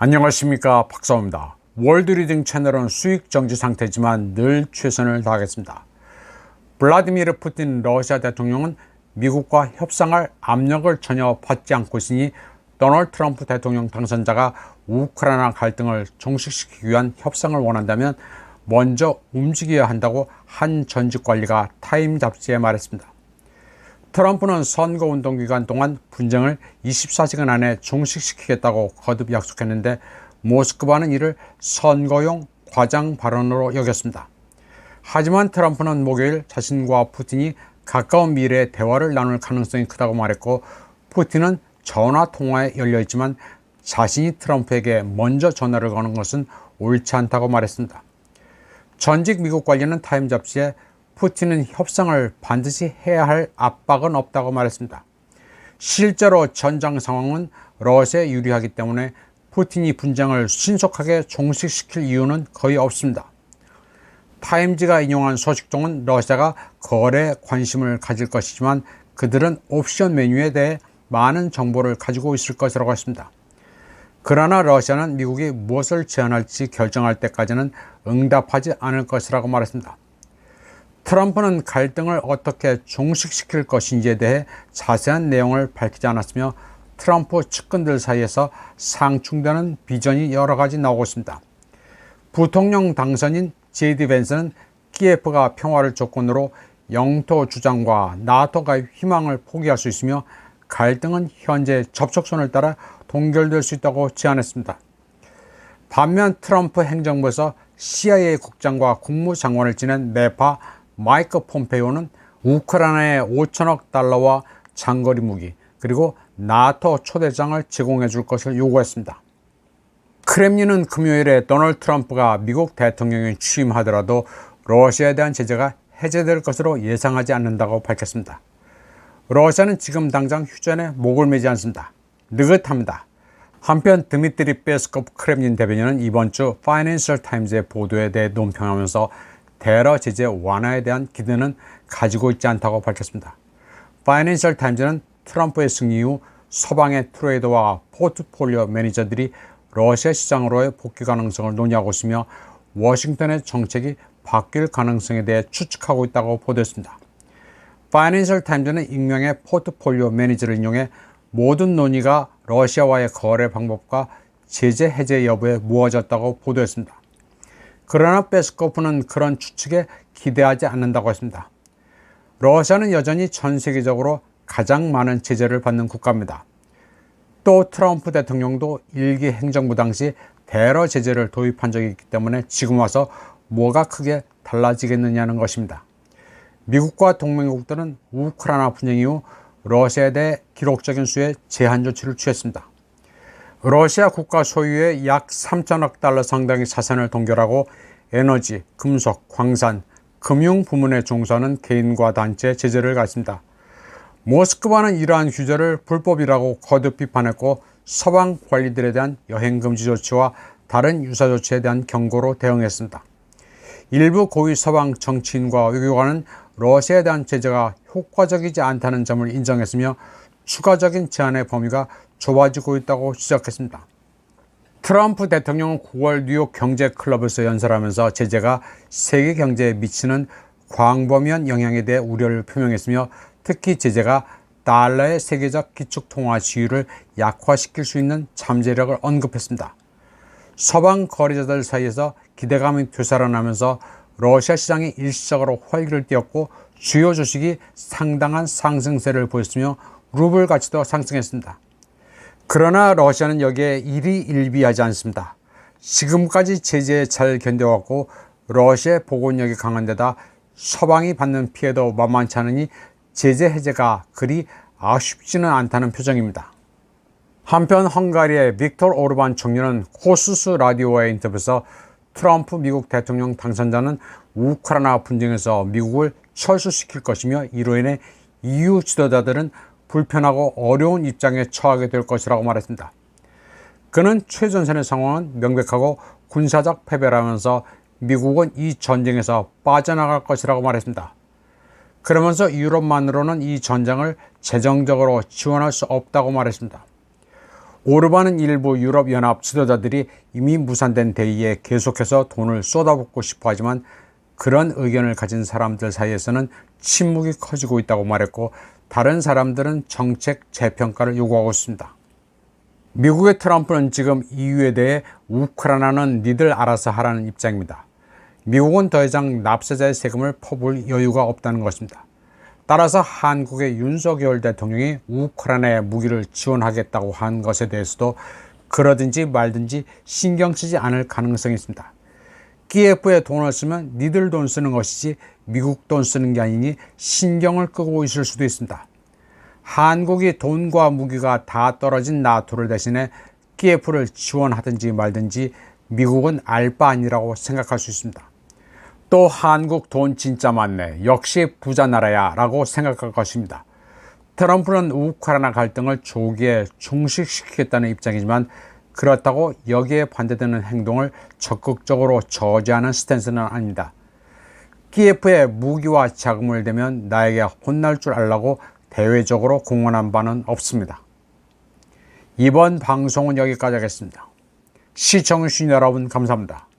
안녕하십니까, 박사호입니다. 월드리딩 채널은 수익 정지 상태지만 늘 최선을 다하겠습니다. 블라디미르 푸틴 러시아 대통령은 미국과 협상할 압력을 전혀 받지 않고 있으니 도널드 트럼프 대통령 당선자가 우크라이나 갈등을 종식시키기 위한 협상을 원한다면 먼저 움직여야 한다고 한 전직 관리가 타임 잡지에 말했습니다. 트럼프는 선거운동 기간 동안 분쟁을 24시간 안에 종식시키겠다고 거듭 약속했는데 모스크바는 이를 선거용 과장 발언으로 여겼습니다. 하지만 트럼프는 목요일 자신과 푸틴이 가까운 미래에 대화를 나눌 가능성이 크다고 말했고, 푸틴은 전화 통화에 열려있지만 자신이 트럼프에게 먼저 전화를 거는 것은 옳지 않다고 말했습니다. 전직 미국 관리는 타임 잡지에 푸틴은 협상을 반드시 해야 할 압박은 없다고 말했습니다. 실제로 전장 상황은 러시아에 유리하기 때문에 푸틴이 분쟁을 신속하게 종식시킬 이유는 거의 없습니다. 타임지가 인용한 소식통은 러시아가 거래에 관심을 가질 것이지만 그들은 옵션 메뉴에 대해 많은 정보를 가지고 있을 것이라고 했습니다. 그러나 러시아는 미국이 무엇을 제안할지 결정할 때까지는 응답하지 않을 것이라고 말했습니다. 트럼프는 갈등을 어떻게 종식시킬 것인지에 대해 자세한 내용을 밝히지 않았으며 트럼프 측근들 사이에서 상충되는 비전이 여러 가지 나오고 있습니다. 부통령 당선인 JD 벤스는 키예프가 평화를 조건으로 영토 주장과 나토 가입 희망을 포기할 수 있으며 갈등은 현재 접촉선을 따라 동결될 수 있다고 제안했습니다. 반면 트럼프 행정부에서 CIA 국장과 국무장관을 지낸 매파 마이크 폼페이오는 우크라이나에 5천억 달러와 장거리 무기 그리고 나토 초대장을 제공해 줄 것을 요구했습니다. 크렘린은 금요일에 도널드 트럼프가 미국 대통령에 취임하더라도 러시아에 대한 제재가 해제될 것으로 예상하지 않는다고 밝혔습니다. 러시아는 지금 당장 휴전에 목을 매지 않습니다. 느긋합니다. 한편 드미트리 페스코프 크렘린 대변인은 이번 주 파이낸셜 타임즈의 보도에 대해 논평하면서 대러 제재 완화에 대한 기대는 가지고 있지 않다고 밝혔습니다. 파이낸셜 타임즈는 트럼프의 승리 이후 서방의 트레이더와 포트폴리오 매니저들이 러시아 시장으로의 복귀 가능성을 논의하고 있으며 워싱턴의 정책이 바뀔 가능성에 대해 추측하고 있다고 보도했습니다. 파이낸셜 타임즈는 익명의 포트폴리오 매니저를 인용해 모든 논의가 러시아와의 거래 방법과 제재 해제 여부에 모아졌다고 보도했습니다. 그러나 페스코프는 그런 추측에 기대하지 않는다고 했습니다. 러시아는 여전히 전 세계적으로 가장 많은 제재를 받는 국가입니다. 또 트럼프 대통령도 일기 행정부 당시 대러 제재를 도입한 적이 있기 때문에 지금 와서 뭐가 크게 달라지겠느냐는 것입니다. 미국과 동맹국들은 우크라이나 분쟁 이후 러시아에 대해 기록적인 수의 제한 조치를 취했습니다. 러시아 국가 소유의 약 3천억 달러 상당의 자산을 동결하고 에너지, 금속, 광산, 금융 부문에 종사하는 개인과 단체에 제재를 가했습니다. 모스크바는 이러한 규제를 불법이라고 거듭 비판했고 서방 관리들에 대한 여행 금지 조치와 다른 유사 조치에 대한 경고로 대응했습니다. 일부 고위 서방 정치인과 외교관은 러시아에 대한 제재가 효과적이지 않다는 점을 인정했으며 추가적인 제한의 범위가 좁아지고 있다고 지적했습니다. 트럼프 대통령은 9월 뉴욕 경제클럽에서 연설하면서 제재가 세계 경제에 미치는 광범위한 영향에 대해 우려를 표명했으며 특히 제재가 달러의 세계적 기축통화 지위를 약화시킬 수 있는 잠재력을 언급했습니다. 서방 거래자들 사이에서 기대감이 되살아나면서 러시아 시장이 일시적으로 활기를 띠었고 주요 주식이 상당한 상승세를 보였으며 루블 가치도 상승했습니다. 그러나 러시아는 여기에 일희일비하지 않습니다. 지금까지 제재에 잘 견뎌왔고 러시아의 보건력이 강한 데다 서방이 받는 피해도 만만치 않으니 제재 해제가 그리 아쉽지는 않다는 표정입니다. 한편 헝가리의 빅토르 오르반 총리는 코스수 라디오와의 인터뷰에서 트럼프 미국 대통령 당선자는 우크라이나 분쟁에서 미국을 철수시킬 것이며 이로 인해 EU 지도자들은 불편하고 어려운 입장에 처하게 될 것이라고 말했습니다. 그는 최전선의 상황은 명백하고 군사적 패배라면서 미국은 이 전쟁에서 빠져나갈 것이라고 말했습니다. 그러면서 유럽만으로는 이 전쟁을 재정적으로 지원할 수 없다고 말했습니다. 오르반은 일부 유럽연합 지도자들이 이미 무산된 대의에 계속해서 돈을 쏟아붓고 싶어 하지만 그런 의견을 가진 사람들 사이에서는 침묵이 커지고 있다고 말했고, 다른 사람들은 정책 재평가를 요구하고 있습니다. 미국의 트럼프는 지금 EU에 대해 우크라이나는 니들 알아서 하라는 입장입니다. 미국은 더 이상 납세자의 세금을 퍼부을 여유가 없다는 것입니다. 따라서 한국의 윤석열 대통령이 우크라이나에 무기를 지원하겠다고 한 것에 대해서도 그러든지 말든지 신경 쓰지 않을 가능성이 있습니다. 키예프에 돈을 쓰면 니들 돈 쓰는 것이지 미국 돈 쓰는 게 아니니 신경을 끄고 있을 수도 있습니다. 한국이 돈과 무기가 다 떨어진 나토를 대신해 키예프를 지원하든지 말든지 미국은 알 바 아니라고 생각할 수 있습니다. 또 한국 돈 진짜 많네, 역시 부자 나라야 라고 생각할 것입니다. 트럼프는 우크라이나 갈등을 조기에 종식시키겠다는 입장이지만 그렇다고 여기에 반대되는 행동을 적극적으로 저지하는 스탠스는 아닙니다. 키예프에 무기와 자금을 대면 나에게 혼날 줄 알라고 대외적으로 공언한 바는 없습니다. 이번 방송은 여기까지 하겠습니다. 시청해주신 여러분 감사합니다.